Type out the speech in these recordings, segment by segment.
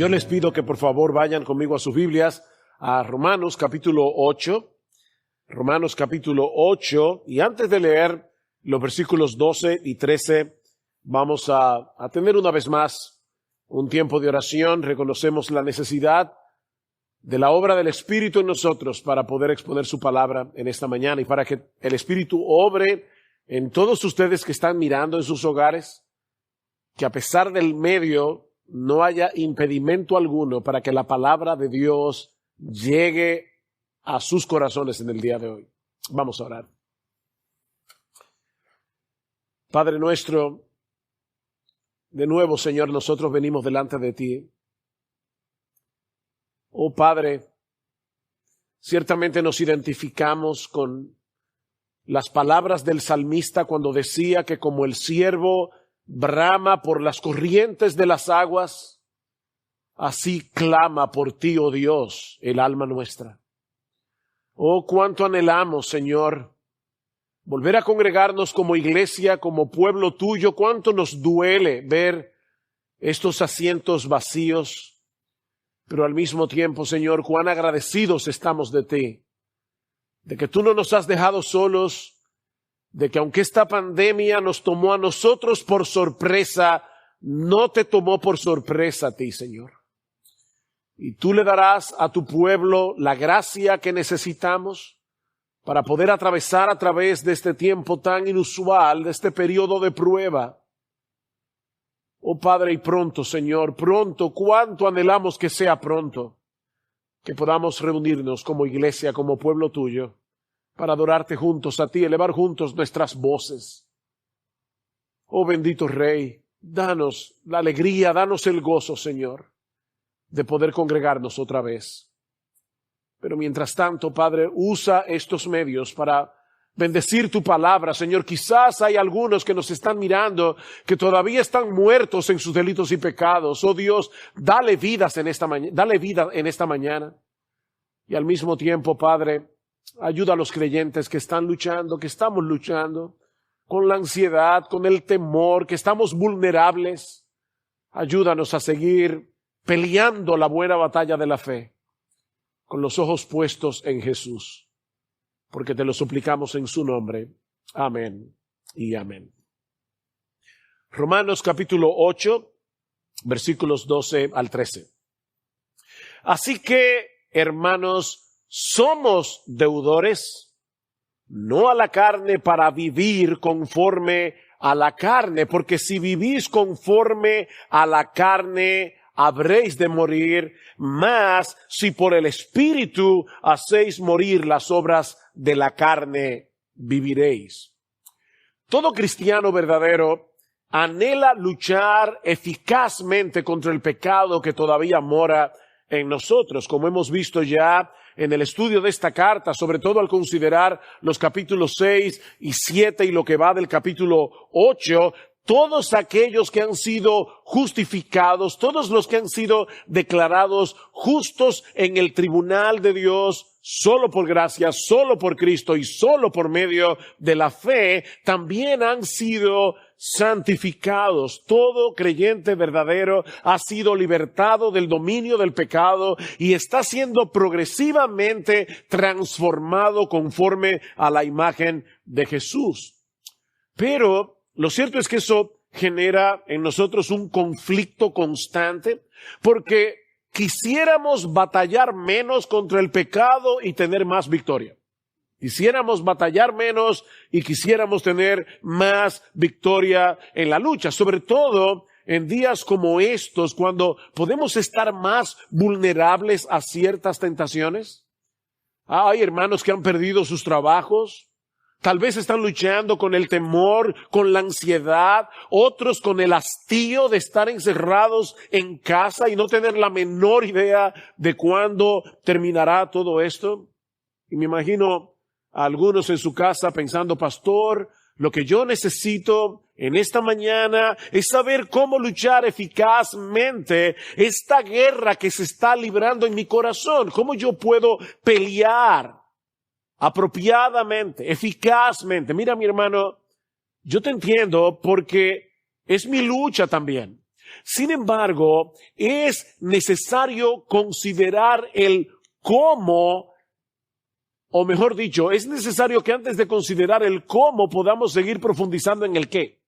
Yo les pido que por favor vayan conmigo a sus Biblias a Romanos capítulo 8. Romanos capítulo 8, y antes de leer los versículos 12 y 13, vamos a tener una vez más un tiempo de oración. Reconocemos la necesidad de la obra del Espíritu en nosotros para poder exponer su palabra en esta mañana y para que el Espíritu obre en todos ustedes que están mirando en sus hogares, que a pesar del medio no haya impedimento alguno para que la palabra de Dios llegue a sus corazones en el día de hoy. Vamos a orar. Padre nuestro, de nuevo, Señor, nosotros venimos delante de ti. Oh Padre, ciertamente nos identificamos con las palabras del salmista cuando decía que como el ciervo brama por las corrientes de las aguas, así clama por ti, oh Dios, el alma nuestra. Oh, cuánto anhelamos, Señor, volver a congregarnos como iglesia, como pueblo tuyo. Cuánto nos duele ver estos asientos vacíos, pero al mismo tiempo, Señor, cuán agradecidos estamos de ti, de que tú no nos has dejado solos, de que aunque esta pandemia nos tomó a nosotros por sorpresa, no te tomó por sorpresa a ti, Señor. Y tú le darás a tu pueblo la gracia que necesitamos para poder atravesar a través de este tiempo tan inusual, de este periodo de prueba. Oh Padre, y pronto, Señor, pronto, cuánto anhelamos que sea pronto, que podamos reunirnos como iglesia, como pueblo tuyo, para adorarte juntos a ti, elevar juntos nuestras voces. Oh bendito Rey, danos la alegría, danos el gozo, Señor, de poder congregarnos otra vez. Pero mientras tanto, Padre, usa estos medios para bendecir tu palabra, Señor. Quizás hay algunos que nos están mirando que todavía están muertos en sus delitos y pecados. Oh Dios, dale vida en esta mañana. Y al mismo tiempo, Padre, ayuda a los creyentes que están luchando, que estamos luchando con la ansiedad, con el temor, que estamos vulnerables. Ayúdanos a seguir peleando la buena batalla de la fe, con los ojos puestos en Jesús, porque te lo suplicamos en su nombre. Amén y amén. Romanos capítulo 8, versículos 12 al 13. Así que, hermanos, somos deudores, no a la carne para vivir conforme a la carne, porque si vivís conforme a la carne, habréis de morir, mas si por el Espíritu hacéis morir las obras de la carne, viviréis. Todo cristiano verdadero anhela luchar eficazmente contra el pecado que todavía mora en nosotros, como hemos visto ya en el estudio de esta carta, sobre todo al considerar los capítulos 6 y 7 y lo que va del capítulo 8, todos aquellos que han sido justificados, todos los que han sido declarados justos en el tribunal de Dios, solo por gracia, solo por Cristo y solo por medio de la fe, también han sido santificados. Todo creyente verdadero ha sido libertado del dominio del pecado y está siendo progresivamente transformado conforme a la imagen de Jesús. Pero lo cierto es que eso genera en nosotros un conflicto constante, porque quisiéramos batallar menos contra el pecado y tener más victoria. Quisiéramos batallar menos y quisiéramos tener más victoria en la lucha, sobre todo en días como estos, cuando podemos estar más vulnerables a ciertas tentaciones. Hay hermanos que han perdido sus trabajos. Tal vez están luchando con el temor, con la ansiedad, otros con el hastío de estar encerrados en casa y no tener la menor idea de cuándo terminará todo esto. Y me imagino a algunos en su casa pensando, pastor, lo que yo necesito en esta mañana es saber cómo luchar eficazmente esta guerra que se está librando en mi corazón, cómo yo puedo pelear apropiadamente, eficazmente. Mira, mi hermano, yo te entiendo porque es mi lucha también. Sin embargo, es necesario considerar el cómo, o mejor dicho, es necesario que antes de considerar el cómo podamos seguir profundizando en el qué.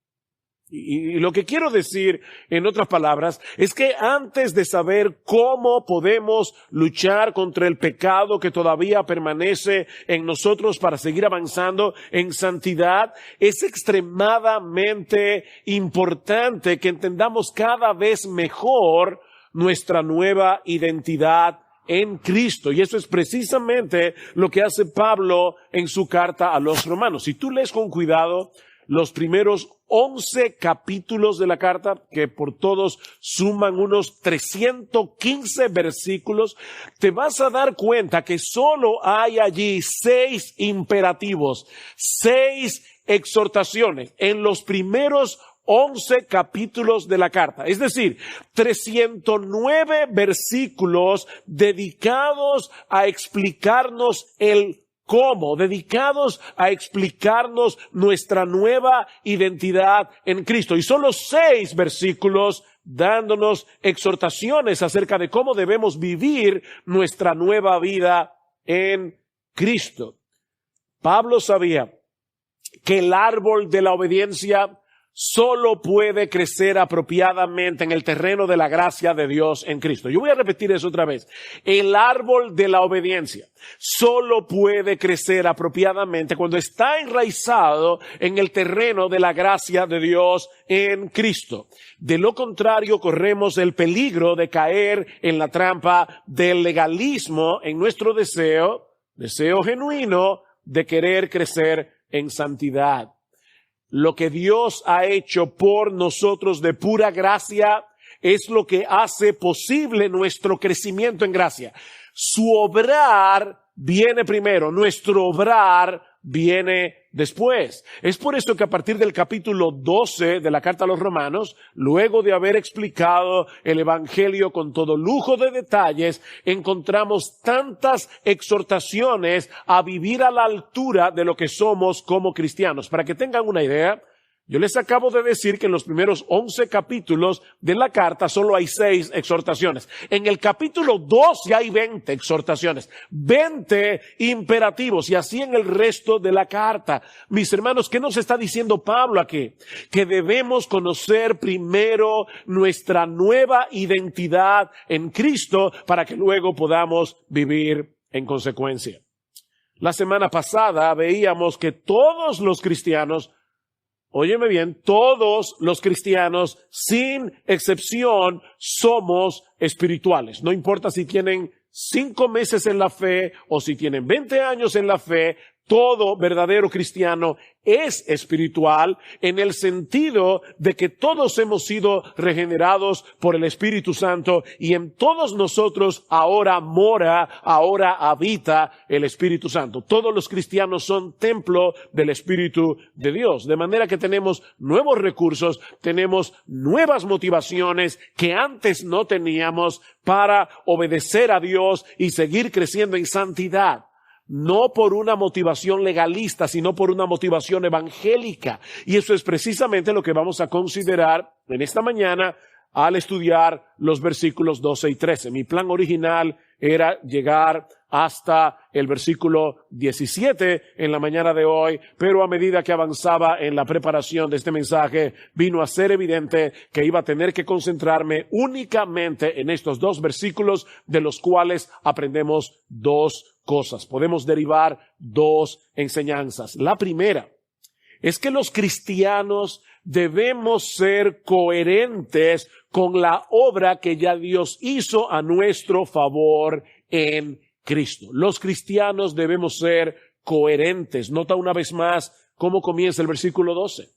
Y lo que quiero decir, en otras palabras, es que antes de saber cómo podemos luchar contra el pecado que todavía permanece en nosotros para seguir avanzando en santidad, es extremadamente importante que entendamos cada vez mejor nuestra nueva identidad en Cristo. Y eso es precisamente lo que hace Pablo en su carta a los romanos. Si tú lees con cuidado los primeros 11 capítulos de la carta, que por todos suman unos 315 versículos, te vas a dar cuenta que solo hay allí 6 imperativos, 6 exhortaciones en los primeros 11 capítulos de la carta. Es decir, 309 versículos dedicados a explicarnos el cómo, dedicados a explicarnos nuestra nueva identidad en Cristo. Y solo 6 versículos dándonos exhortaciones acerca de cómo debemos vivir nuestra nueva vida en Cristo. Pablo sabía que el árbol de la obediencia solo puede crecer apropiadamente en el terreno de la gracia de Dios en Cristo. Yo voy a repetir eso otra vez. El árbol de la obediencia solo puede crecer apropiadamente cuando está enraizado en el terreno de la gracia de Dios en Cristo. De lo contrario, corremos el peligro de caer en la trampa del legalismo en nuestro deseo genuino de querer crecer en santidad. Lo que Dios ha hecho por nosotros de pura gracia es lo que hace posible nuestro crecimiento en gracia. Su obrar viene primero, nuestro obrar viene después. Es por esto que a partir del capítulo 12 de la carta a los Romanos, luego de haber explicado el Evangelio con todo lujo de detalles, encontramos tantas exhortaciones a vivir a la altura de lo que somos como cristianos. Para que tengan una idea, yo les acabo de decir que en los primeros 11 capítulos de la carta solo hay 6 exhortaciones. En el capítulo 2 ya hay 20 exhortaciones, 20 imperativos, y así en el resto de la carta. Mis hermanos, ¿qué nos está diciendo Pablo aquí? Que debemos conocer primero nuestra nueva identidad en Cristo para que luego podamos vivir en consecuencia. La semana pasada veíamos que todos los cristianos, óyeme bien, todos los cristianos, sin excepción, somos espirituales. No importa si tienen 5 meses en la fe o si tienen 20 años en la fe, todo verdadero cristiano es espiritual en el sentido de que todos hemos sido regenerados por el Espíritu Santo y en todos nosotros ahora habita el Espíritu Santo. Todos los cristianos son templo del Espíritu de Dios, de manera que tenemos nuevos recursos, tenemos nuevas motivaciones que antes no teníamos para obedecer a Dios y seguir creciendo en santidad. No por una motivación legalista, sino por una motivación evangélica. Y eso es precisamente lo que vamos a considerar en esta mañana al estudiar los versículos 12 y 13. Mi plan original era llegar hasta el versículo 17 en la mañana de hoy, pero a medida que avanzaba en la preparación de este mensaje, vino a ser evidente que iba a tener que concentrarme únicamente en estos 2 versículos, de los cuales aprendemos 2 cosas. Podemos derivar 2 enseñanzas. La primera es que los cristianos debemos ser coherentes con la obra que ya Dios hizo a nuestro favor en Cristo. Los cristianos debemos ser coherentes. Nota una vez más cómo comienza el versículo 12.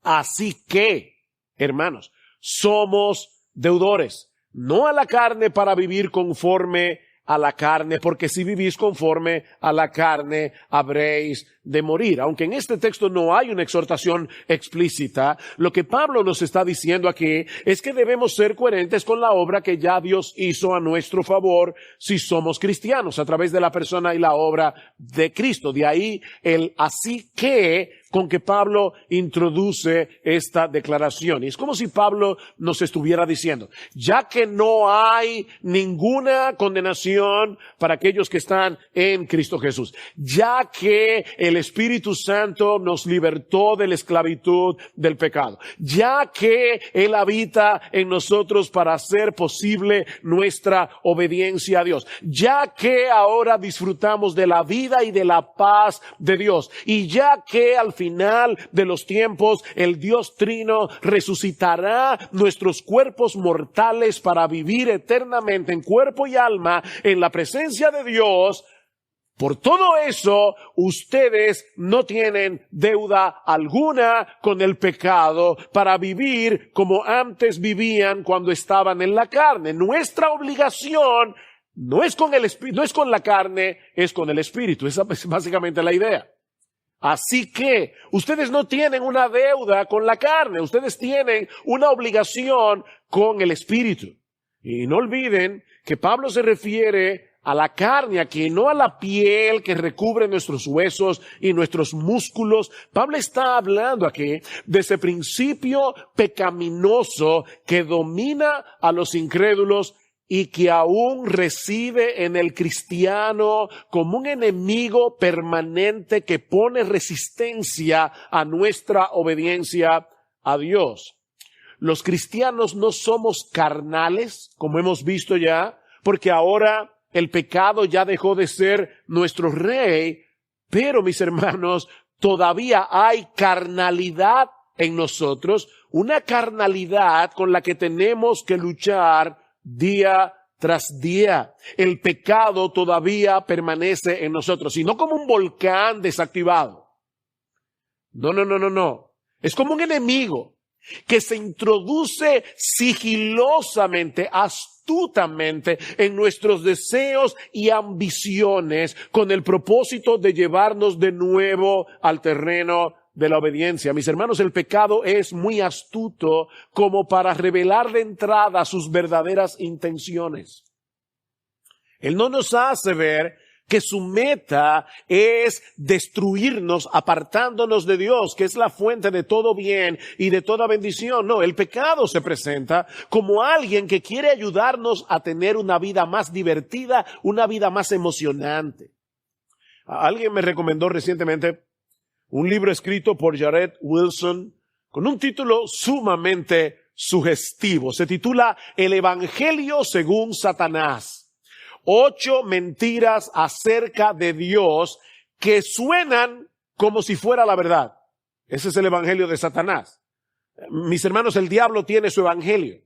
Así que, hermanos, somos deudores, no a la carne para vivir conforme a la carne, porque si vivís conforme a la carne, habréis de morir. Aunque en este texto no hay una exhortación explícita, lo que Pablo nos está diciendo aquí es que debemos ser coherentes con la obra que ya Dios hizo a nuestro favor si somos cristianos, a través de la persona y la obra de Cristo. De ahí el así que con que Pablo introduce esta declaración. Y es como si Pablo nos estuviera diciendo, ya que no hay ninguna condenación para aquellos que están en Cristo Jesús, ya que el Espíritu Santo nos libertó de la esclavitud del pecado, ya que Él habita en nosotros para hacer posible nuestra obediencia a Dios, ya que ahora disfrutamos de la vida y de la paz de Dios, y ya que al final de los tiempos el Dios Trino resucitará nuestros cuerpos mortales para vivir eternamente en cuerpo y alma en la presencia de Dios. Por todo eso, ustedes no tienen deuda alguna con el pecado para vivir como antes vivían cuando estaban en la carne. Nuestra obligación no es con no es con la carne, es con el Espíritu. Esa es básicamente la idea. Así que ustedes no tienen una deuda con la carne, ustedes tienen una obligación con el Espíritu. Y no olviden que Pablo se refiere a la carne aquí, no a la piel que recubre nuestros huesos y nuestros músculos. Pablo está hablando aquí de ese principio pecaminoso que domina a los incrédulos y que aún reside en el cristiano como un enemigo permanente que pone resistencia a nuestra obediencia a Dios. Los cristianos no somos carnales, como hemos visto ya, porque ahora el pecado ya dejó de ser nuestro rey, pero mis hermanos, todavía hay carnalidad en nosotros, una carnalidad con la que tenemos que luchar día tras día. El pecado todavía permanece en nosotros, y no como un volcán desactivado. No. Es como un enemigo que se introduce sigilosamente, astutamente en nuestros deseos y ambiciones con el propósito de llevarnos de nuevo al terreno de la obediencia. Mis hermanos, el pecado es muy astuto como para revelar de entrada sus verdaderas intenciones. Él no nos hace ver que su meta es destruirnos, apartándonos de Dios, que es la fuente de todo bien y de toda bendición. No, el pecado se presenta como alguien que quiere ayudarnos a tener una vida más divertida, una vida más emocionante. Alguien me recomendó recientemente un libro escrito por Jared Wilson con un título sumamente sugestivo. Se titula El Evangelio según Satanás. 8 mentiras acerca de Dios que suenan como si fuera la verdad. Ese es el evangelio de Satanás. Mis hermanos, el diablo tiene su evangelio,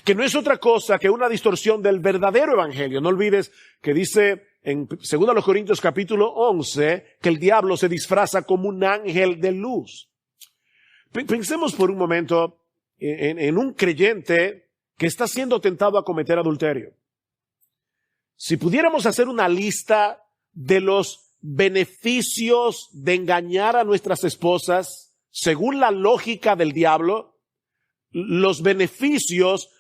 que no es otra cosa que una distorsión del verdadero evangelio. No olvides que dice en 2 Corintios capítulo 11 que el diablo se disfraza como un ángel de luz. Pensemos por un momento en un creyente que está siendo tentado a cometer adulterio. Si pudiéramos hacer una lista de los beneficios de engañar a nuestras esposas, según la lógica del diablo, los beneficios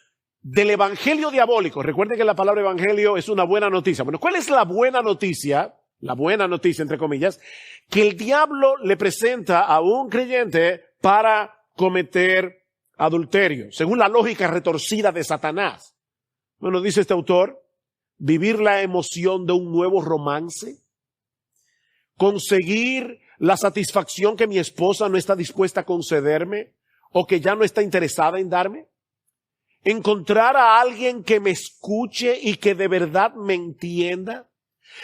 del evangelio diabólico. Recuerden que la palabra evangelio es una buena noticia. Bueno, ¿cuál es la buena noticia? La buena noticia, entre comillas, que el diablo le presenta a un creyente para cometer adulterio, según la lógica retorcida de Satanás. Bueno, dice este autor, vivir la emoción de un nuevo romance, conseguir la satisfacción que mi esposa no está dispuesta a concederme o que ya no está interesada en darme, encontrar a alguien que me escuche y que de verdad me entienda,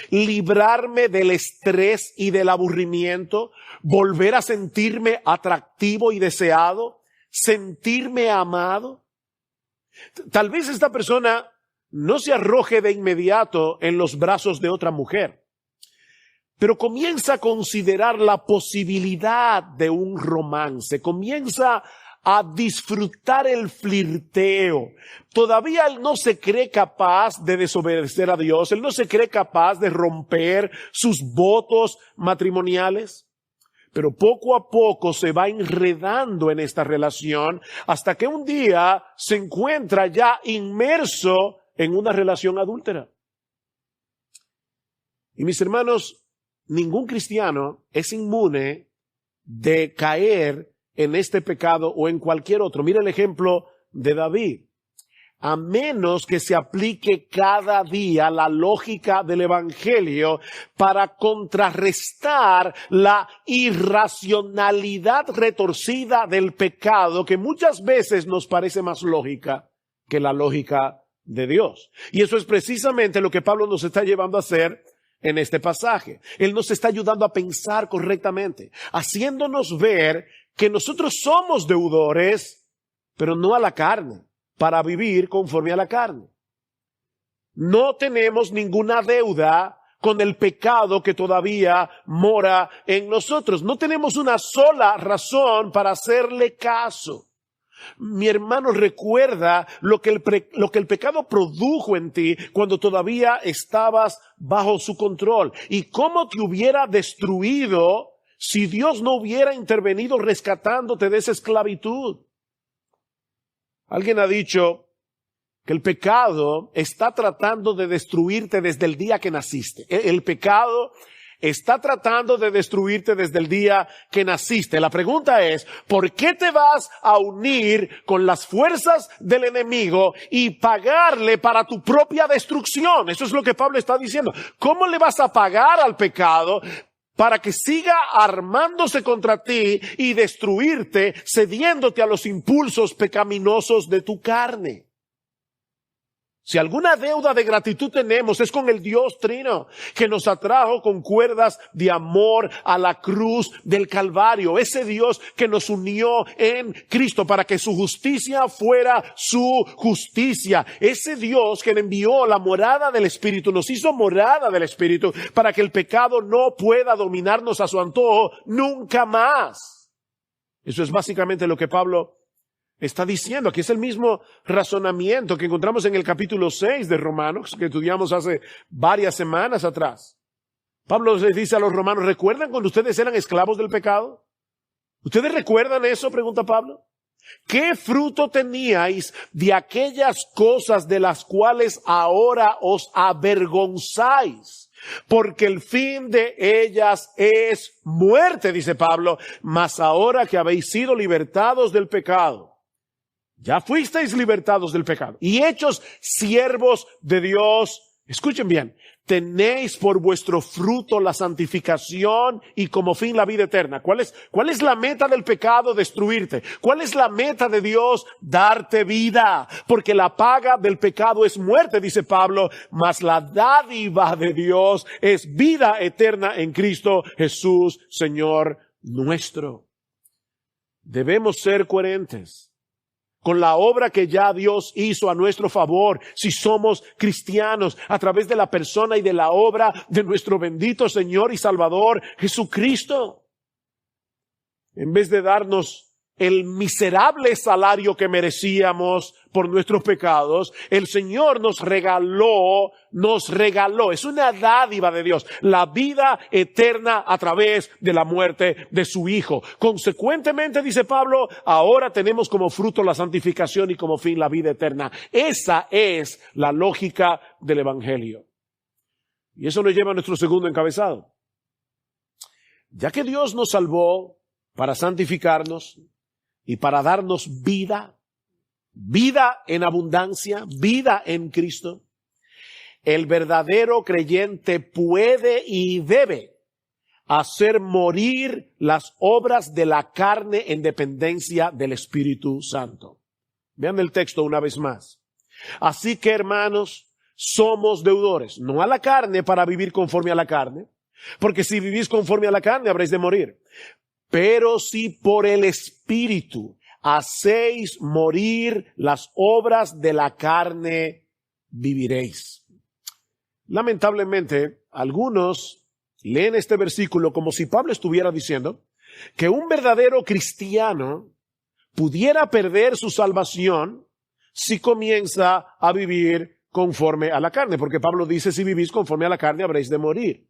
librarme del estrés y del aburrimiento, volver a sentirme atractivo y deseado, sentirme amado. Tal vez esta persona no se arroje de inmediato en los brazos de otra mujer, pero comienza a considerar la posibilidad de un romance, comienza a disfrutar el flirteo. Todavía él no se cree capaz de desobedecer a Dios, él no se cree capaz de romper sus votos matrimoniales, pero poco a poco se va enredando en esta relación hasta que un día se encuentra ya inmerso en una relación adúltera. Y mis hermanos, ningún cristiano es inmune de caer en este pecado o en cualquier otro. Mira el ejemplo de David. A menos que se aplique cada día la lógica del evangelio para contrarrestar la irracionalidad retorcida del pecado, que muchas veces nos parece más lógica que la lógica de Dios. Y eso es precisamente lo que Pablo nos está llevando a hacer en este pasaje. Él nos está ayudando a pensar correctamente, haciéndonos ver que nosotros somos deudores, pero no a la carne, para vivir conforme a la carne. No tenemos ninguna deuda con el pecado que todavía mora en nosotros. No tenemos una sola razón para hacerle caso. Mi hermano, recuerda lo que el pecado produjo en ti cuando todavía estabas bajo su control y cómo te hubiera destruido si Dios no hubiera intervenido rescatándote de esa esclavitud. Alguien ha dicho que el pecado está tratando de destruirte desde el día que naciste. El pecado está tratando de destruirte desde el día que naciste. La pregunta es, ¿por qué te vas a unir con las fuerzas del enemigo y pagarle para tu propia destrucción? Eso es lo que Pablo está diciendo. ¿Cómo le vas a pagar al pecado para que siga armándose contra ti y destruirte, cediéndote a los impulsos pecaminosos de tu carne? Si alguna deuda de gratitud tenemos es con el Dios Trino, que nos atrajo con cuerdas de amor a la cruz del Calvario. Ese Dios que nos unió en Cristo para que su justicia fuera su justicia. Ese Dios que envió la morada del Espíritu, nos hizo morada del Espíritu para que el pecado no pueda dominarnos a su antojo nunca más. Eso es básicamente lo que Pablo está diciendo. Aquí es el mismo razonamiento que encontramos en el capítulo 6 de Romanos, que estudiamos hace varias semanas atrás. Pablo les dice a los romanos, ¿recuerdan cuando ustedes eran esclavos del pecado? ¿Ustedes recuerdan eso?, pregunta Pablo. ¿Qué fruto teníais de aquellas cosas de las cuales ahora os avergonzáis? Porque el fin de ellas es muerte, dice Pablo, mas ahora que habéis sido libertados del pecado, ya fuisteis libertados del pecado y hechos siervos de Dios. Escuchen bien, tenéis por vuestro fruto la santificación y como fin la vida eterna. ¿Cuál es la meta del pecado? Destruirte. ¿Cuál es la meta de Dios? Darte vida. Porque la paga del pecado es muerte, dice Pablo, mas la dádiva de Dios es vida eterna en Cristo Jesús, Señor nuestro. Debemos ser coherentes con la obra que ya Dios hizo a nuestro favor, si somos cristianos, a través de la persona y de la obra de nuestro bendito Señor y Salvador Jesucristo. En vez de darnos el miserable salario que merecíamos por nuestros pecados, el Señor nos regaló, es una dádiva de Dios, la vida eterna a través de la muerte de su Hijo. Consecuentemente, dice Pablo, ahora tenemos como fruto la santificación y como fin la vida eterna. Esa es la lógica del Evangelio. Y eso nos lleva a nuestro segundo encabezado. Ya que Dios nos salvó para santificarnos y para darnos vida en abundancia, vida en Cristo, el verdadero creyente puede y debe hacer morir las obras de la carne en dependencia del Espíritu Santo. Vean el texto una vez más. Así que, hermanos, somos deudores, no a la carne para vivir conforme a la carne, porque si vivís conforme a la carne habréis de morir. Pero si por el Espíritu hacéis morir las obras de la carne, viviréis. Lamentablemente, algunos leen este versículo como si Pablo estuviera diciendo que un verdadero cristiano pudiera perder su salvación si comienza a vivir conforme a la carne, porque Pablo dice, si vivís conforme a la carne habréis de morir.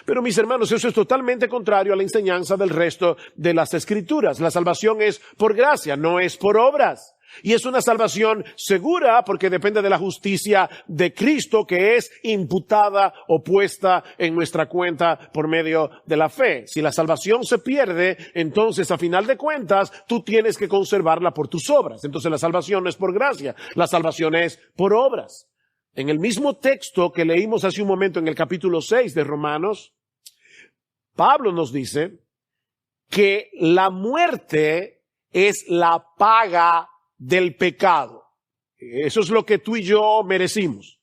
Pero mis hermanos, eso es totalmente contrario a la enseñanza del resto de las Escrituras. La salvación es por gracia, no es por obras. Y es una salvación segura porque depende de la justicia de Cristo que es imputada o puesta en nuestra cuenta por medio de la fe. Si la salvación se pierde, entonces a final de cuentas tú tienes que conservarla por tus obras. Entonces la salvación no es por gracia, la salvación es por obras. En el mismo texto que leímos hace un momento en el capítulo 6 de Romanos, Pablo nos dice que la muerte es la paga del pecado. Eso es lo que tú y yo merecimos.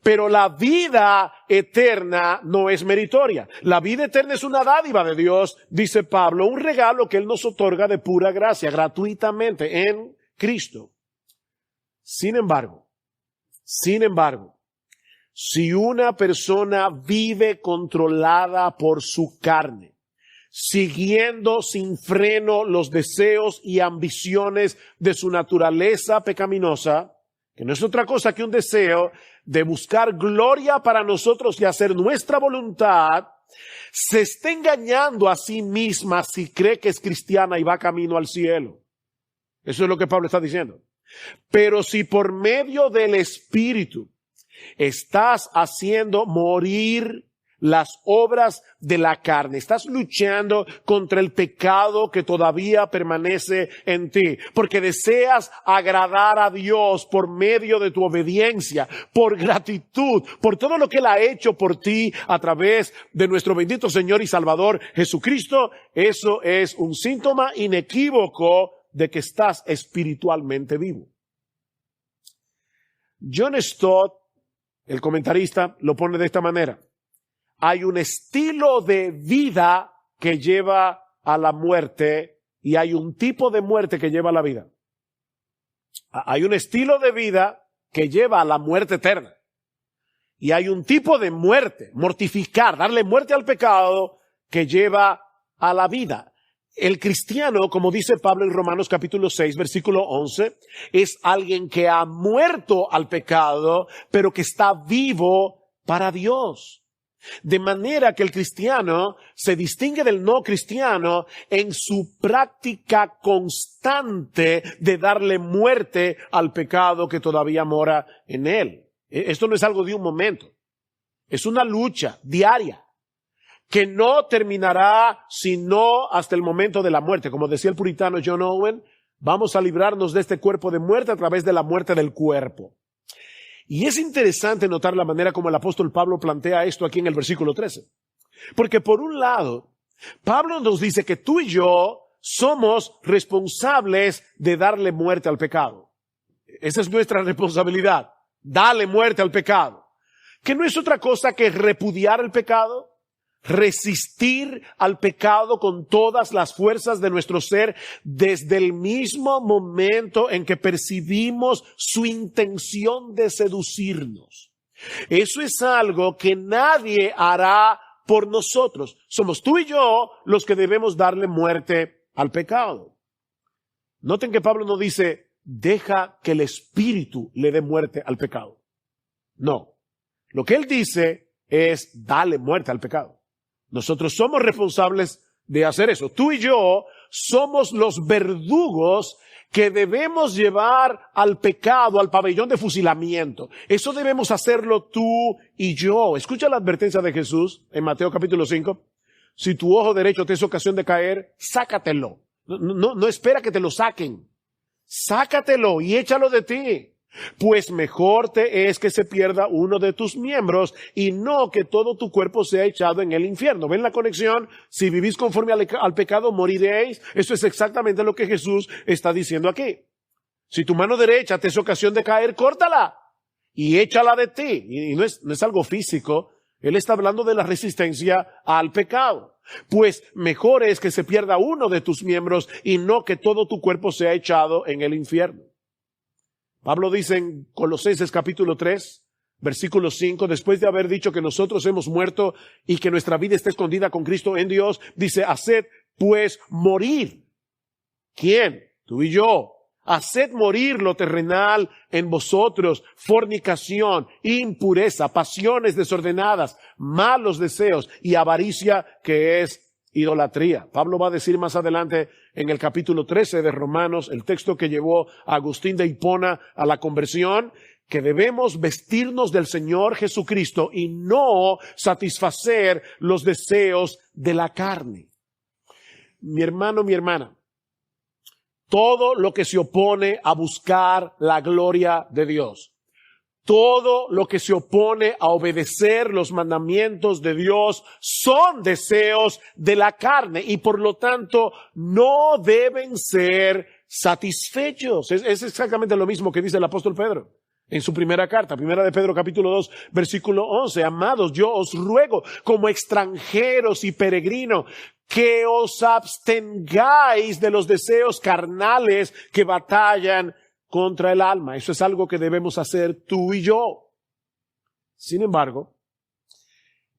Pero la vida eterna no es meritoria. La vida eterna es una dádiva de Dios, dice Pablo, un regalo que Él nos otorga de pura gracia, gratuitamente en Cristo. Sin embargo, si una persona vive controlada por su carne, siguiendo sin freno los deseos y ambiciones de su naturaleza pecaminosa, que no es otra cosa que un deseo de buscar gloria para nosotros y hacer nuestra voluntad, se está engañando a sí misma si cree que es cristiana y va camino al cielo. Eso es lo que Pablo está diciendo. Pero si por medio del Espíritu estás haciendo morir las obras de la carne, estás luchando contra el pecado que todavía permanece en ti, porque deseas agradar a Dios por medio de tu obediencia, por gratitud, por todo lo que Él ha hecho por ti a través de nuestro bendito Señor y Salvador Jesucristo, eso es un síntoma inequívoco de que estás espiritualmente vivo. John Stott, el comentarista, lo pone de esta manera. Hay un estilo de vida que lleva a la muerte y hay un tipo de muerte que lleva a la vida. Hay un estilo de vida que lleva a la muerte eterna. Y hay un tipo de muerte, mortificar, darle muerte al pecado, que lleva a la vida. El cristiano, como dice Pablo en Romanos capítulo 6, versículo 11, es alguien que ha muerto al pecado, pero que está vivo para Dios. De manera que el cristiano se distingue del no cristiano en su práctica constante de darle muerte al pecado que todavía mora en él. Esto no es algo de un momento. Es una lucha diaria que no terminará sino hasta el momento de la muerte. Como decía el puritano John Owen, vamos a librarnos de este cuerpo de muerte a través de la muerte del cuerpo. Y es interesante notar la manera como el apóstol Pablo plantea esto aquí en el versículo 13. Porque por un lado, Pablo nos dice que tú y yo somos responsables de darle muerte al pecado. Esa es nuestra responsabilidad, darle muerte al pecado. Que no es otra cosa que repudiar el pecado, resistir al pecado con todas las fuerzas de nuestro ser desde el mismo momento en que percibimos su intención de seducirnos. Eso es algo que nadie hará por nosotros. Somos tú y yo los que debemos darle muerte al pecado. Noten que Pablo no dice, deja que el Espíritu le dé muerte al pecado. No. Lo que él dice es, dale muerte al pecado. Nosotros somos responsables de hacer eso. Tú y yo somos los verdugos que debemos llevar al pecado, al pabellón de fusilamiento. Eso debemos hacerlo tú y yo. Escucha la advertencia de Jesús en Mateo capítulo 5. Si tu ojo derecho te es ocasión de caer, sácatelo. No espera que te lo saquen. Sácatelo y échalo de ti. Pues mejor te es que se pierda uno de tus miembros y no que todo tu cuerpo sea echado en el infierno. ¿Ven la conexión? Si vivís conforme al pecado, moriréis. Eso es exactamente lo que Jesús está diciendo aquí. Si tu mano derecha te es ocasión de caer, córtala y échala de ti. Y no es algo físico. Él está hablando de la resistencia al pecado. Pues mejor es que se pierda uno de tus miembros y no que todo tu cuerpo sea echado en el infierno. Pablo dice en Colosenses capítulo 3, versículo 5, después de haber dicho que nosotros hemos muerto y que nuestra vida está escondida con Cristo en Dios, dice, haced pues morir. ¿Quién? Tú y yo. Haced morir lo terrenal en vosotros, fornicación, impureza, pasiones desordenadas, malos deseos y avaricia que es idolatría. Pablo va a decir más adelante en el capítulo 13 de Romanos, el texto que llevó a Agustín de Hipona a la conversión, que debemos vestirnos del Señor Jesucristo y no satisfacer los deseos de la carne. Mi hermano, mi hermana, todo lo que se opone a buscar la gloria de Dios, todo lo que se opone a obedecer los mandamientos de Dios son deseos de la carne y por lo tanto no deben ser satisfechos. Es exactamente lo mismo que dice el apóstol Pedro en su primera carta, primera de Pedro capítulo 2, versículo 11. Amados, yo os ruego como extranjeros y peregrinos que os abstengáis de los deseos carnales que batallan contra el alma. Eso es algo que debemos hacer tú y yo. Sin embargo,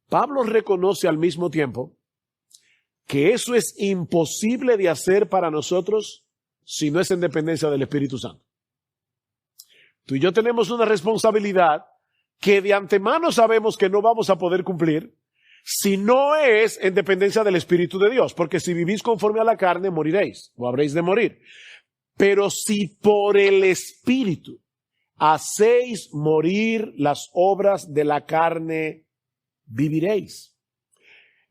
Pablo reconoce al mismo tiempo que eso es imposible de hacer para nosotros si no es en dependencia del Espíritu Santo. Tú y yo tenemos una responsabilidad que de antemano sabemos que no vamos a poder cumplir si no es en dependencia del Espíritu de Dios, porque si vivís conforme a la carne, moriréis o habréis de morir. Pero si por el Espíritu hacéis morir las obras de la carne, viviréis.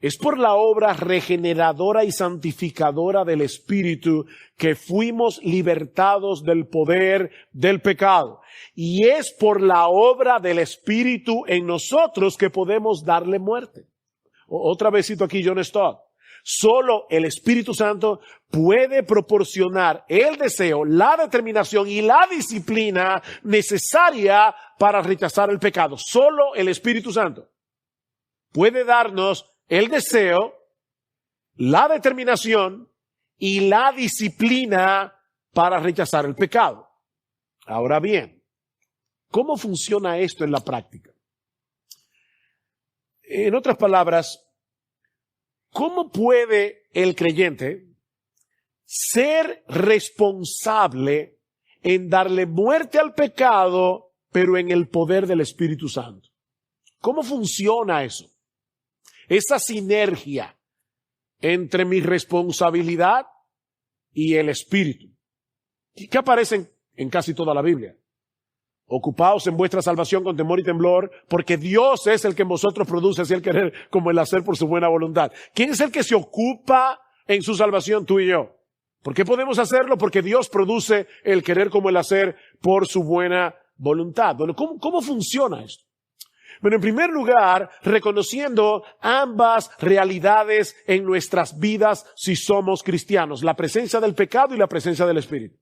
Es por la obra regeneradora y santificadora del Espíritu que fuimos libertados del poder del pecado. Y es por la obra del Espíritu en nosotros que podemos darle muerte. Otra vez cito aquí John Stott. Solo el Espíritu Santo puede proporcionar el deseo, la determinación y la disciplina necesaria para rechazar el pecado. Solo el Espíritu Santo puede darnos el deseo, la determinación y la disciplina para rechazar el pecado. Ahora bien, ¿cómo funciona esto en la práctica? En otras palabras, ¿cómo puede el creyente ser responsable en darle muerte al pecado, pero en el poder del Espíritu Santo? ¿Cómo funciona eso? Esa sinergia entre mi responsabilidad y el Espíritu. ¿Qué aparece en casi toda la Biblia? Ocupaos en vuestra salvación con temor y temblor, porque Dios es el que en vosotros produce así el querer como el hacer por su buena voluntad. ¿Quién es el que se ocupa en su salvación? Tú y yo. ¿Por qué podemos hacerlo? Porque Dios produce el querer como el hacer por su buena voluntad. Bueno, ¿cómo funciona esto? Bueno, en primer lugar, reconociendo ambas realidades en nuestras vidas si somos cristianos, la presencia del pecado y la presencia del Espíritu.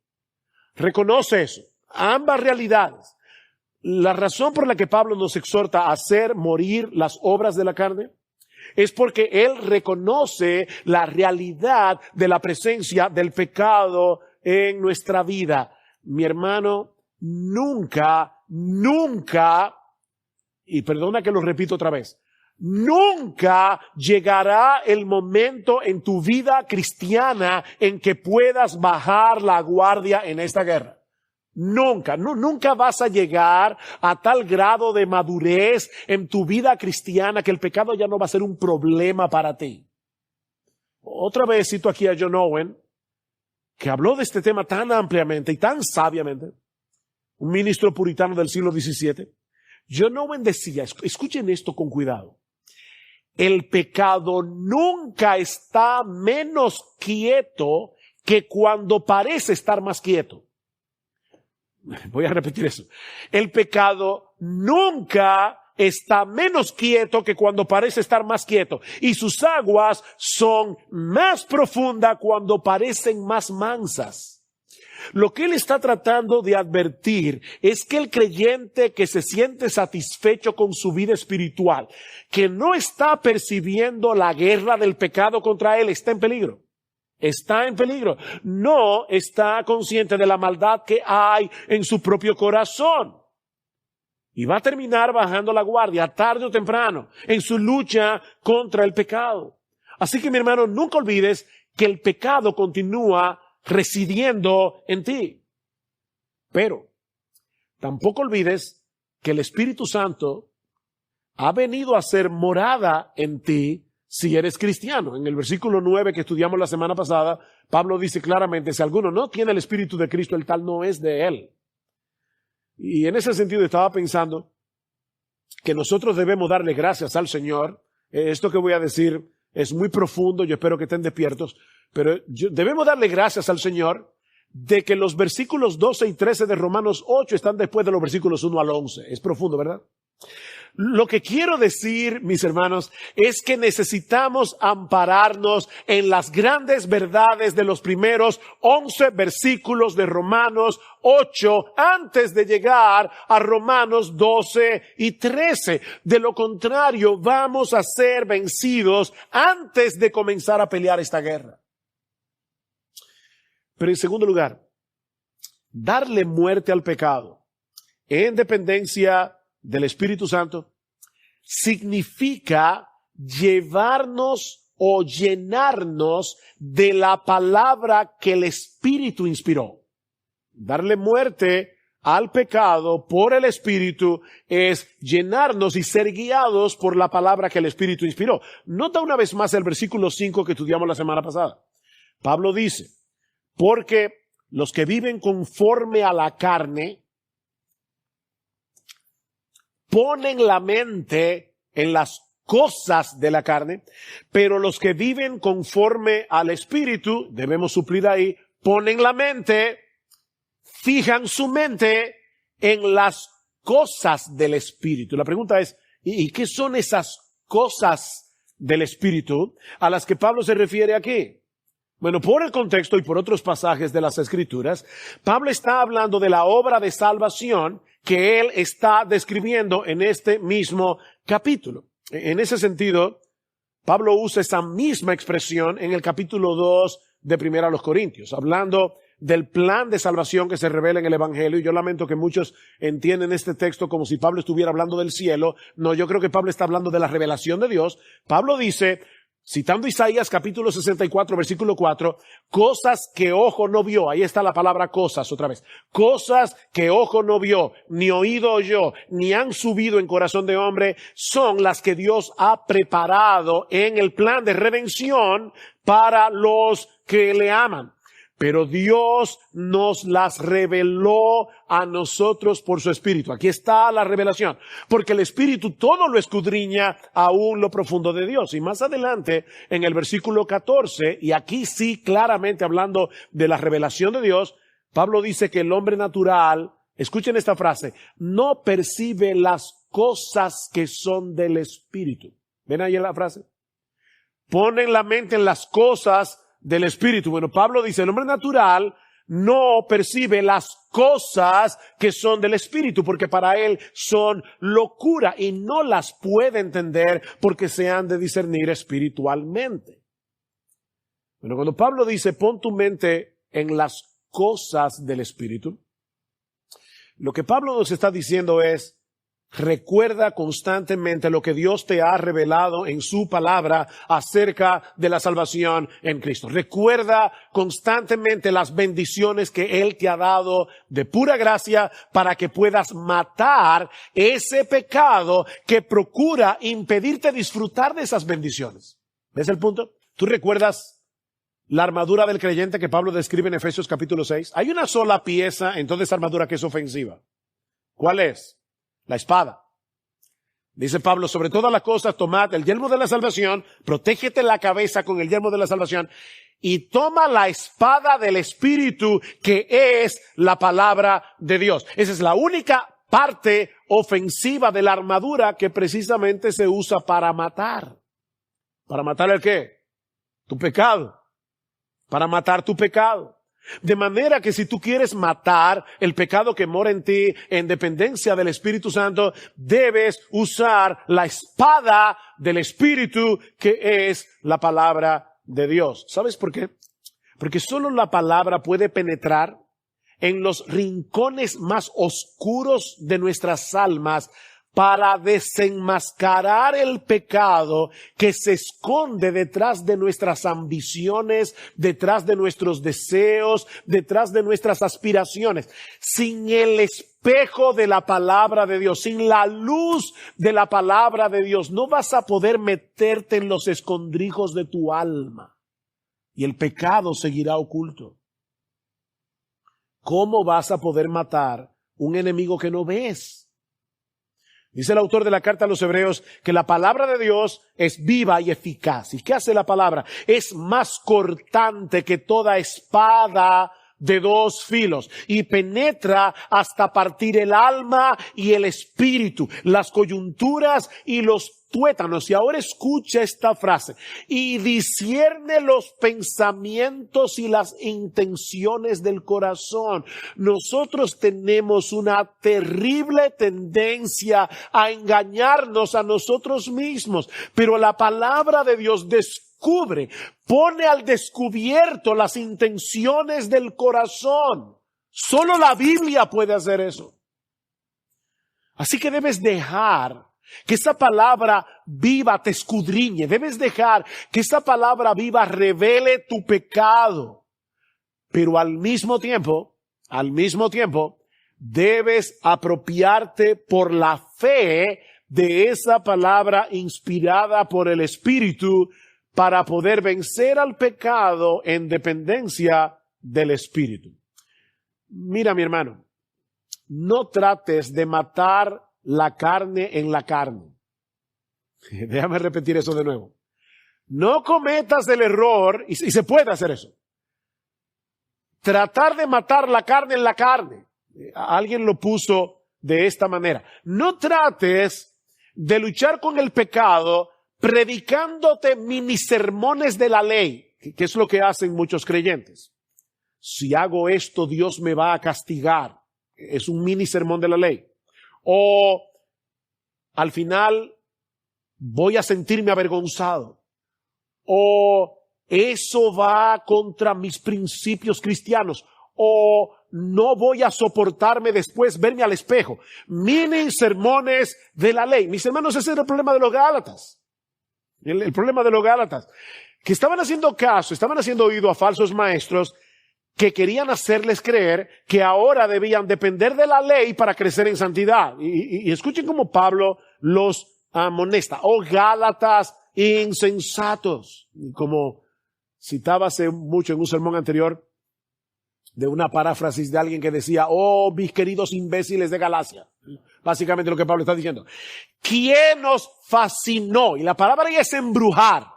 Reconoce eso, ambas realidades. La razón por la que Pablo nos exhorta a hacer morir las obras de la carne es porque él reconoce la realidad de la presencia del pecado en nuestra vida. Mi hermano, nunca, y perdona que lo repito otra vez, nunca llegará el momento en tu vida cristiana en que puedas bajar la guardia en esta guerra. Nunca vas a llegar a tal grado de madurez en tu vida cristiana que el pecado ya no va a ser un problema para ti. Otra vez cito aquí a John Owen, que habló de este tema tan ampliamente y tan sabiamente, un ministro puritano del siglo XVII. John Owen decía, escuchen esto con cuidado, el pecado nunca está menos quieto que cuando parece estar más quieto. Voy a repetir eso. El pecado nunca está menos quieto que cuando parece estar más quieto. Y sus aguas son más profundas cuando parecen más mansas. Lo que él está tratando de advertir es que el creyente que se siente satisfecho con su vida espiritual, que no está percibiendo la guerra del pecado contra él, está en peligro. Está en peligro. No está consciente de la maldad que hay en su propio corazón. Y va a terminar bajando la guardia tarde o temprano en su lucha contra el pecado. Así que, mi hermano, nunca olvides que el pecado continúa residiendo en ti. Pero tampoco olvides que el Espíritu Santo ha venido a ser morada en ti si eres cristiano. En el versículo 9 que estudiamos la semana pasada, Pablo dice claramente, si alguno no tiene el Espíritu de Cristo, el tal no es de él. Y en ese sentido estaba pensando que nosotros debemos darle gracias al Señor. Esto que voy a decir es muy profundo, yo espero que estén despiertos, pero debemos darle gracias al Señor de que los versículos 12 y 13 de Romanos 8 están después de los versículos 1 al 11. Es profundo, ¿verdad? Lo que quiero decir, mis hermanos, es que necesitamos ampararnos en las grandes verdades de los primeros 11 versículos de Romanos 8 antes de llegar a Romanos 12 y 13. De lo contrario, vamos a ser vencidos antes de comenzar a pelear esta guerra. Pero en segundo lugar, darle muerte al pecado en dependencia del Espíritu Santo significa llevarnos o llenarnos de la palabra que el Espíritu inspiró. Darle muerte al pecado por el Espíritu es llenarnos y ser guiados por la palabra que el Espíritu inspiró. Nota una vez más el versículo 5 que estudiamos la semana pasada. Pablo dice, porque los que viven conforme a la carne ponen la mente en las cosas de la carne, pero los que viven conforme al Espíritu, debemos suplir ahí, ponen la mente, fijan su mente en las cosas del Espíritu. La pregunta es, ¿y qué son esas cosas del Espíritu a las que Pablo se refiere aquí? Bueno, por el contexto y por otros pasajes de las Escrituras, Pablo está hablando de la obra de salvación que él está describiendo en este mismo capítulo. En ese sentido, Pablo usa esa misma expresión en el capítulo 2 de Primera a los Corintios, hablando del plan de salvación que se revela en el Evangelio. Y yo lamento que muchos entienden este texto como si Pablo estuviera hablando del cielo. No, yo creo que Pablo está hablando de la revelación de Dios. Pablo dice, citando Isaías capítulo 64, versículo 4, cosas que ojo no vio. Ahí está la palabra cosas otra vez. Cosas que ojo no vio, ni oído oyó, ni han subido en corazón de hombre, son las que Dios ha preparado en el plan de redención para los que le aman. Pero Dios nos las reveló a nosotros por su Espíritu. Aquí está la revelación. Porque el Espíritu todo lo escudriña aún lo profundo de Dios. Y más adelante, en el versículo 14, y aquí sí claramente hablando de la revelación de Dios, Pablo dice que el hombre natural, escuchen esta frase, no percibe las cosas que son del Espíritu. ¿Ven ahí la frase? Ponen la mente en las cosas del Espíritu. Bueno, Pablo dice, el hombre natural no percibe las cosas que son del Espíritu, porque para él son locura y no las puede entender porque se han de discernir espiritualmente. Bueno, cuando Pablo dice, pon tu mente en las cosas del Espíritu, lo que Pablo nos está diciendo es, recuerda constantemente lo que Dios te ha revelado en su palabra acerca de la salvación en Cristo. Recuerda constantemente las bendiciones que Él te ha dado de pura gracia para que puedas matar ese pecado que procura impedirte disfrutar de esas bendiciones. ¿Ves el punto? ¿Tú recuerdas la armadura del creyente que Pablo describe en Efesios capítulo 6? Hay una sola pieza en toda esa armadura que es ofensiva. ¿Cuál es? La espada. Dice Pablo, sobre todas las cosas, tomad el yelmo de la salvación, protégete la cabeza con el yelmo de la salvación y toma la espada del Espíritu que es la palabra de Dios. Esa es la única parte ofensiva de la armadura que precisamente se usa para matar. ¿Para matar el qué? Tu pecado. Para matar tu pecado. De manera que si tú quieres matar el pecado que mora en ti en dependencia del Espíritu Santo, debes usar la espada del Espíritu que es la palabra de Dios. ¿Sabes por qué? Porque solo la palabra puede penetrar en los rincones más oscuros de nuestras almas para desenmascarar el pecado que se esconde detrás de nuestras ambiciones, detrás de nuestros deseos, detrás de nuestras aspiraciones. Sin el espejo de la palabra de Dios, sin la luz de la palabra de Dios, no vas a poder meterte en los escondrijos de tu alma y el pecado seguirá oculto. ¿Cómo vas a poder matar un enemigo que no ves? Dice el autor de la carta a los Hebreos que la palabra de Dios es viva y eficaz. ¿Y qué hace la palabra? Es más cortante que toda espada de dos filos y penetra hasta partir el alma y el espíritu, las coyunturas y los tuétanos. Y ahora escucha esta frase: y discierne los pensamientos y las intenciones del corazón. Nosotros tenemos una terrible tendencia a engañarnos a nosotros mismos, pero la palabra de Dios descubre, pone al descubierto las intenciones del corazón. Solo la Biblia puede hacer eso. Así que debes dejar que esa palabra viva te escudriñe. Debes dejar que esa palabra viva revele tu pecado. Pero al mismo tiempo, debes apropiarte por la fe de esa palabra inspirada por el Espíritu para poder vencer al pecado en dependencia del Espíritu. Mira, mi hermano, no trates de matar la carne en la carne. Déjame repetir eso de nuevo. No cometas el error, y se puede hacer eso, tratar de matar la carne en la carne. Alguien lo puso de esta manera: no trates de luchar con el pecado predicándote mini sermones de la ley, que es lo que hacen muchos creyentes. Si hago esto, Dios me va a castigar. Es un mini sermón de la ley. O al final voy a sentirme avergonzado. O eso va contra mis principios cristianos. O no voy a soportarme después verme al espejo. Mini sermones de la ley. Mis hermanos, ese era el problema de los Gálatas. El problema de los Gálatas, que estaban haciendo caso, estaban haciendo oído a falsos maestros que querían hacerles creer que ahora debían depender de la ley para crecer en santidad. Y escuchen cómo Pablo los amonesta: oh Gálatas insensatos. Como citaba hace mucho en un sermón anterior de una paráfrasis de alguien que decía: oh mis queridos imbéciles de Galacia. Básicamente lo que Pablo está diciendo. ¿Quién os fascinó? Y la palabra ahí es embrujar.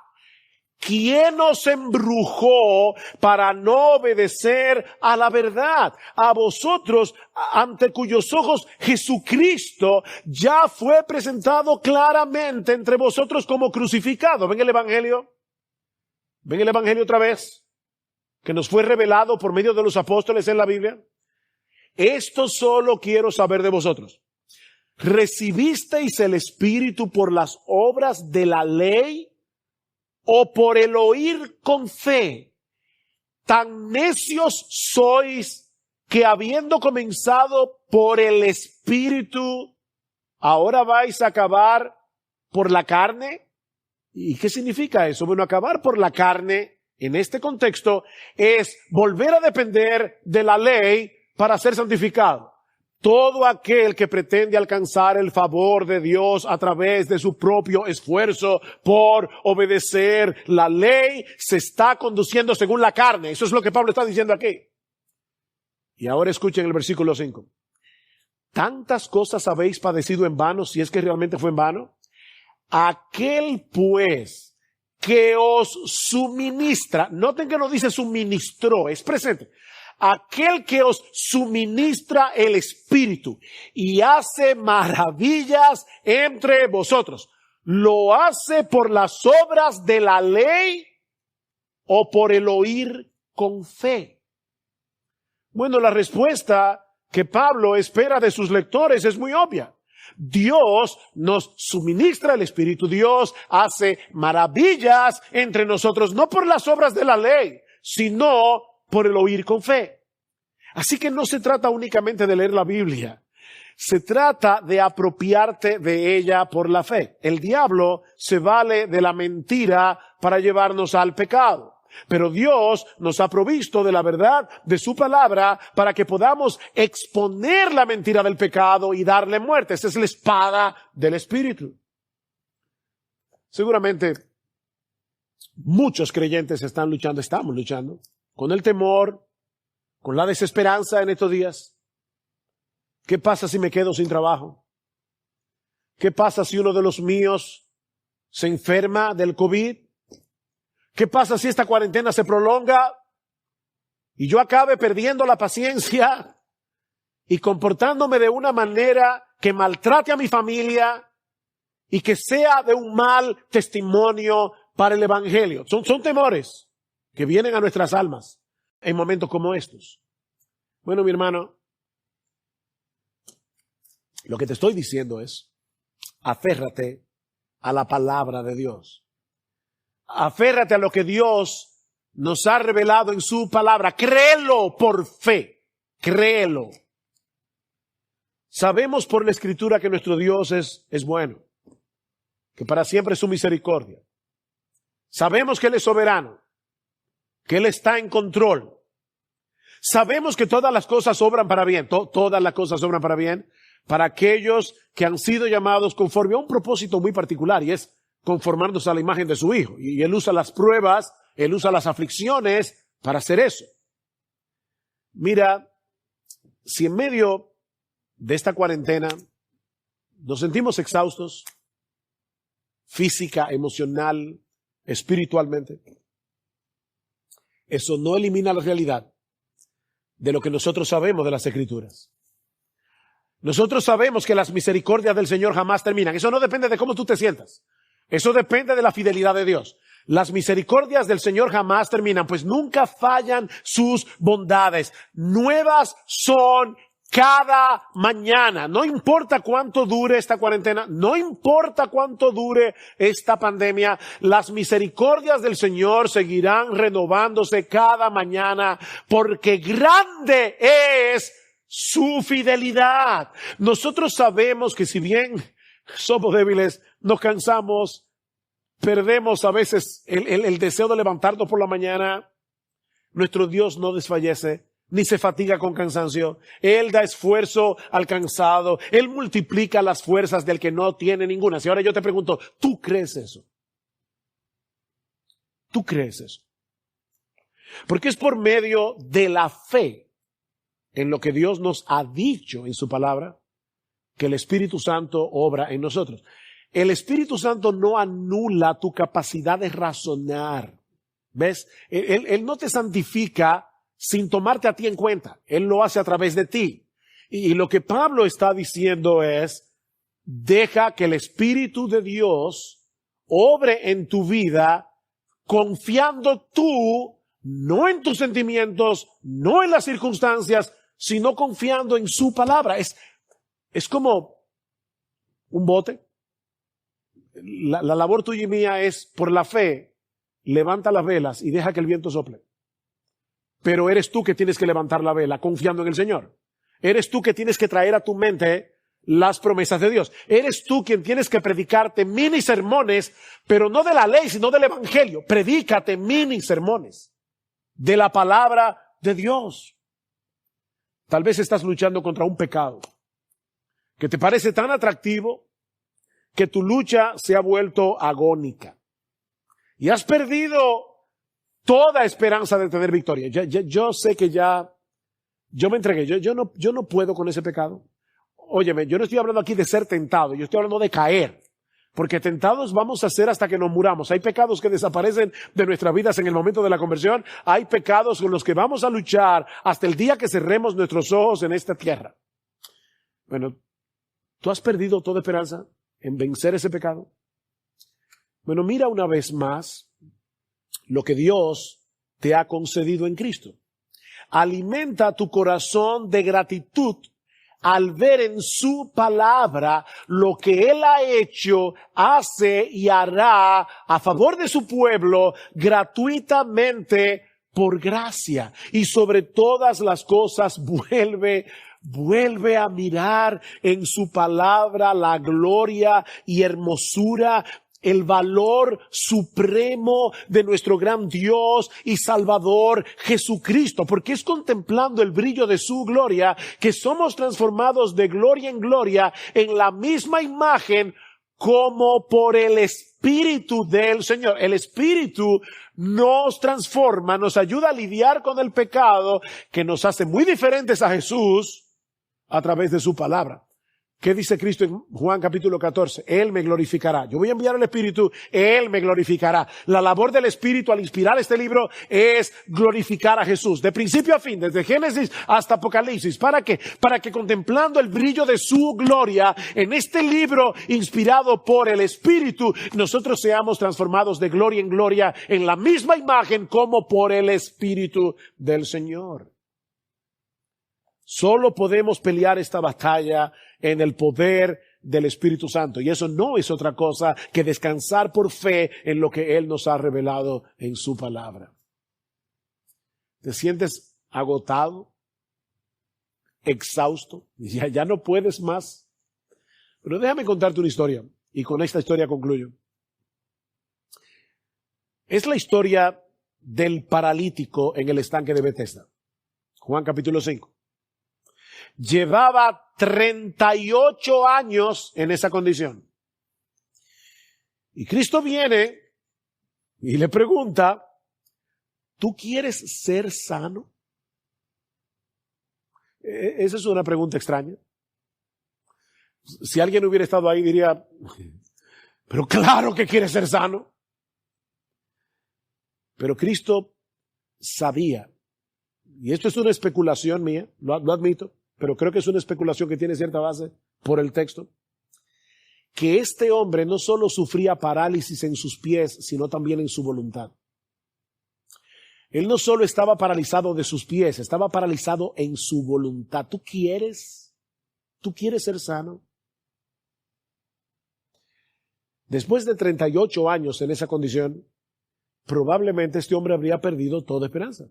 ¿Quién os embrujó para no obedecer a la verdad? A vosotros, ante cuyos ojos Jesucristo ya fue presentado claramente entre vosotros como crucificado. ¿Ven el Evangelio? ¿Ven el Evangelio otra vez? Que nos fue revelado por medio de los apóstoles en la Biblia. Esto solo quiero saber de vosotros. ¿Recibisteis el Espíritu por las obras de la ley o por el oír con fe? Tan necios sois que habiendo comenzado por el Espíritu, ahora vais a acabar por la carne. ¿Y qué significa eso? Bueno, acabar por la carne en este contexto es volver a depender de la ley para ser santificado. Todo aquel que pretende alcanzar el favor de Dios a través de su propio esfuerzo por obedecer la ley se está conduciendo según la carne. Eso es lo que Pablo está diciendo aquí. Y ahora escuchen el versículo 5. ¿Tantas cosas habéis padecido en vano, si es que realmente fue en vano? Aquel pues que os suministra, noten que no dice suministró, es presente. Aquel que os suministra el Espíritu y hace maravillas entre vosotros, ¿lo hace por las obras de la ley o por el oír con fe? Bueno, la respuesta que Pablo espera de sus lectores es muy obvia. Dios nos suministra el Espíritu, Dios hace maravillas entre nosotros, no por las obras de la ley, sino por el oír con fe. Así que no se trata únicamente de leer la Biblia, Se trata de apropiarte de ella por la fe. El diablo se vale de la mentira para llevarnos al pecado. Pero Dios nos ha provisto de la verdad de su palabra para que podamos exponer la mentira del pecado y darle muerte. Esa es la espada del Espíritu. Seguramente muchos creyentes estamos luchando con el temor, con la desesperanza en estos días. ¿Qué pasa si me quedo sin trabajo? ¿Qué pasa si uno de los míos se enferma del COVID? ¿Qué pasa si esta cuarentena se prolonga y yo acabe perdiendo la paciencia y comportándome de una manera que maltrate a mi familia y que sea de un mal testimonio para el evangelio? Son temores que vienen a nuestras almas en momentos como estos. Bueno, mi hermano, lo que te estoy diciendo es, aférrate a la palabra de Dios. Aférrate a lo que Dios nos ha revelado en su palabra. Créelo por fe. Créelo. Sabemos por la Escritura que nuestro Dios es bueno, que para siempre es su misericordia. Sabemos que Él es soberano, que Él está en control. Sabemos que todas las cosas obran para bien. Todas las cosas obran para bien para aquellos que han sido llamados conforme a un propósito muy particular, y es conformarnos a la imagen de su Hijo. Y Él usa las pruebas, Él usa las aflicciones para hacer eso. Mira, si en medio de esta cuarentena nos sentimos exhaustos, física, emocional, espiritualmente, eso no elimina la realidad de lo que nosotros sabemos de las Escrituras. Nosotros sabemos que las misericordias del Señor jamás terminan. Eso no depende de cómo tú te sientas. Eso depende de la fidelidad de Dios. Las misericordias del Señor jamás terminan, pues nunca fallan sus bondades. Nuevas son cada mañana. No importa cuánto dure esta cuarentena, no importa cuánto dure esta pandemia, las misericordias del Señor seguirán renovándose cada mañana, porque grande es su fidelidad. Nosotros sabemos que si bien somos débiles, nos cansamos, perdemos a veces el deseo de levantarnos por la mañana, nuestro Dios no desfallece, ni se fatiga con cansancio. Él da esfuerzo al cansado. Él multiplica las fuerzas del que no tiene ninguna. Si ahora yo te pregunto, ¿tú crees eso? ¿Tú crees eso? Porque es por medio de la fe en lo que Dios nos ha dicho en su palabra que el Espíritu Santo obra en nosotros. El Espíritu Santo no anula tu capacidad de razonar. ¿Ves? Él no te santifica sin tomarte a ti en cuenta. Él lo hace a través de ti. Y lo que Pablo está diciendo es, deja que el Espíritu de Dios obre en tu vida, confiando tú, no en tus sentimientos, no en las circunstancias, sino confiando en su palabra. Es como un bote. La labor tuya y mía es, por la fe, levanta las velas y deja que el viento sople. Pero eres tú que tienes que levantar la vela confiando en el Señor. Eres tú que tienes que traer a tu mente las promesas de Dios. Eres tú quien tienes que predicarte mini sermones, pero no de la ley, sino del Evangelio. Predícate mini sermones de la palabra de Dios. Tal vez estás luchando contra un pecado que te parece tan atractivo que tu lucha se ha vuelto agónica y has perdido toda esperanza de tener victoria. Yo sé que yo me entregué. Yo no puedo con ese pecado. Óyeme, yo no estoy hablando aquí de ser tentado, yo estoy hablando de caer. Porque tentados vamos a ser hasta que nos muramos. Hay pecados que desaparecen de nuestras vidas en el momento de la conversión. Hay pecados con los que vamos a luchar hasta el día que cerremos nuestros ojos en esta tierra. Bueno, ¿tú has perdido toda esperanza en vencer ese pecado? Bueno, mira una vez más lo que Dios te ha concedido en Cristo. Alimenta tu corazón de gratitud al ver en su palabra lo que Él ha hecho, hace y hará a favor de su pueblo gratuitamente por gracia. Y sobre todas las cosas vuelve a mirar en su palabra la gloria y hermosura, el valor supremo de nuestro gran Dios y Salvador Jesucristo, porque es contemplando el brillo de su gloria que somos transformados de gloria en gloria en la misma imagen como por el Espíritu del Señor. El Espíritu nos transforma, nos ayuda a lidiar con el pecado que nos hace muy diferentes a Jesús a través de su palabra. ¿Qué dice Cristo en Juan capítulo 14? Él me glorificará. Yo voy a enviar al Espíritu, Él me glorificará. La labor del Espíritu al inspirar este libro es glorificar a Jesús. De principio a fin, desde Génesis hasta Apocalipsis. ¿Para qué? Para que contemplando el brillo de su gloria en este libro inspirado por el Espíritu, nosotros seamos transformados de gloria en gloria en la misma imagen como por el Espíritu del Señor. Solo podemos pelear esta batalla en el poder del Espíritu Santo. Y eso no es otra cosa que descansar por fe en lo que Él nos ha revelado en su palabra. ¿Te sientes agotado? ¿Exhausto? Ya no puedes más. Pero déjame contarte una historia. Y con esta historia concluyo. Es la historia del paralítico en el estanque de Betesda. Juan capítulo 5. Llevaba 38 años en esa condición. Y Cristo viene y le pregunta, ¿tú quieres ser sano? Esa es una pregunta extraña. Si alguien hubiera estado ahí diría, pero claro que quiere ser sano. Pero Cristo sabía, y esto es una especulación mía, lo admito, pero creo que es una especulación que tiene cierta base por el texto, que este hombre no solo sufría parálisis en sus pies, sino también en su voluntad. Él no solo estaba paralizado de sus pies, estaba paralizado en su voluntad. ¿Tú quieres ser sano? Después de 38 años en esa condición, probablemente este hombre habría perdido toda esperanza.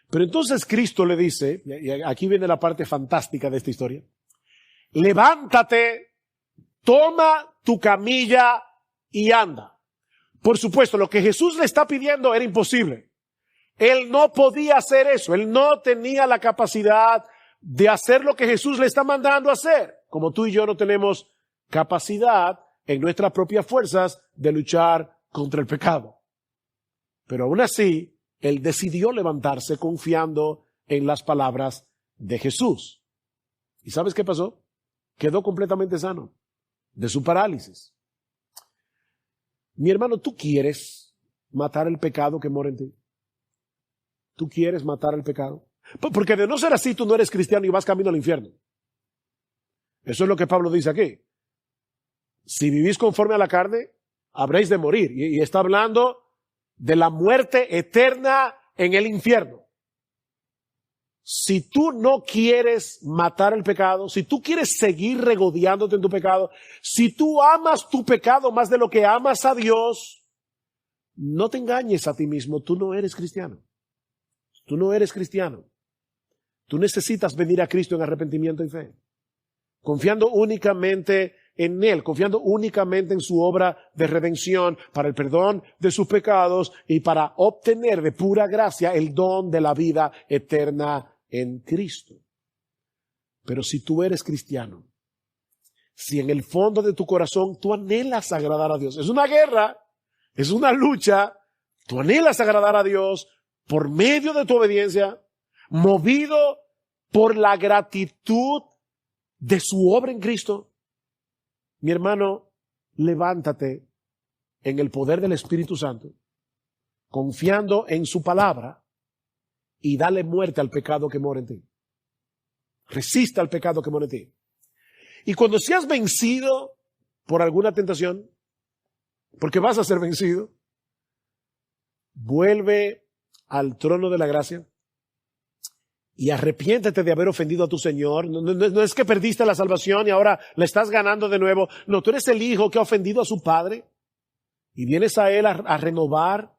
Pero entonces Cristo le dice, y aquí viene la parte fantástica de esta historia, levántate, toma tu camilla y anda. Por supuesto, lo que Jesús le está pidiendo era imposible. Él no podía hacer eso, él no tenía la capacidad de hacer lo que Jesús le está mandando a hacer, como tú y yo no tenemos capacidad en nuestras propias fuerzas de luchar contra el pecado. Pero aún así, él decidió levantarse confiando en las palabras de Jesús. ¿Y sabes qué pasó? Quedó completamente sano de su parálisis. Mi hermano, ¿tú quieres matar el pecado que mora en ti? ¿Tú quieres matar el pecado? Porque de no ser así, tú no eres cristiano y vas camino al infierno. Eso es lo que Pablo dice aquí. Si vivís conforme a la carne, habréis de morir. Y está hablando de la muerte eterna en el infierno. Si tú no quieres matar el pecado, si tú quieres seguir regodeándote en tu pecado, si tú amas tu pecado más de lo que amas a Dios, no te engañes a ti mismo, tú no eres cristiano. Tú no eres cristiano. Tú necesitas venir a Cristo en arrepentimiento y fe, confiando únicamente en Él, confiando únicamente en su obra de redención para el perdón de sus pecados y para obtener de pura gracia el don de la vida eterna en Cristo. Pero si tú eres cristiano, si en el fondo de tu corazón tú anhelas agradar a Dios, es una guerra, es una lucha, tú anhelas agradar a Dios por medio de tu obediencia, movido por la gratitud de su obra en Cristo, mi hermano, levántate en el poder del Espíritu Santo, confiando en su palabra, y dale muerte al pecado que mora en ti. Resista al pecado que mora en ti. Y cuando seas vencido por alguna tentación, porque vas a ser vencido, vuelve al trono de la gracia y arrepiéntete de haber ofendido a tu Señor. No es que perdiste la salvación y ahora la estás ganando de nuevo. No, tú eres el hijo que ha ofendido a su padre y vienes a Él a renovar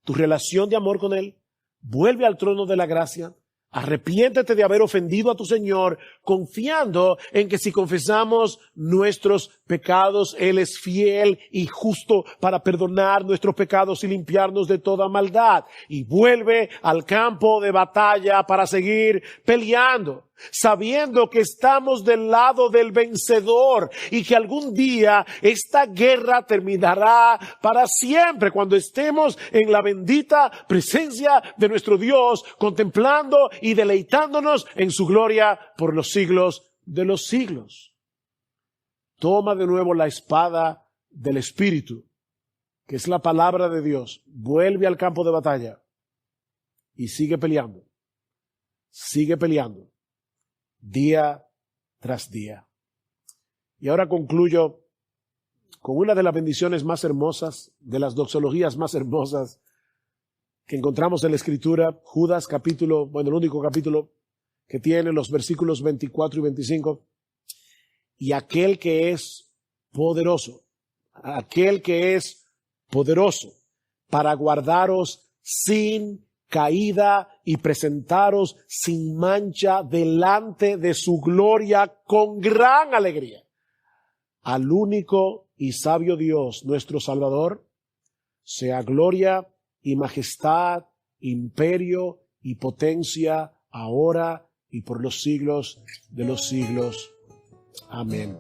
tu relación de amor con Él, vuelve al trono de la gracia, arrepiéntete de haber ofendido a tu Señor, confiando en que si confesamos nuestros pecados, Él es fiel y justo para perdonar nuestros pecados y limpiarnos de toda maldad. Y vuelve al campo de batalla para seguir peleando, sabiendo que estamos del lado del vencedor y que algún día esta guerra terminará para siempre cuando estemos en la bendita presencia de nuestro Dios, contemplando y deleitándonos en su gloria por los siglos de los siglos. Toma de nuevo la espada del Espíritu, que es la palabra de Dios. Vuelve al campo de batalla y sigue peleando. Sigue peleando. Día tras día. Y ahora concluyo con una de las bendiciones más hermosas, de las doxologías más hermosas que encontramos en la Escritura, Judas capítulo, el único capítulo que tiene los versículos 24 y 25. Y aquel que es poderoso para guardaros sin caída y presentaros sin mancha delante de su gloria con gran alegría. Al único y sabio Dios, nuestro Salvador, sea gloria y majestad, imperio y potencia, ahora y por los siglos de los siglos. Amén.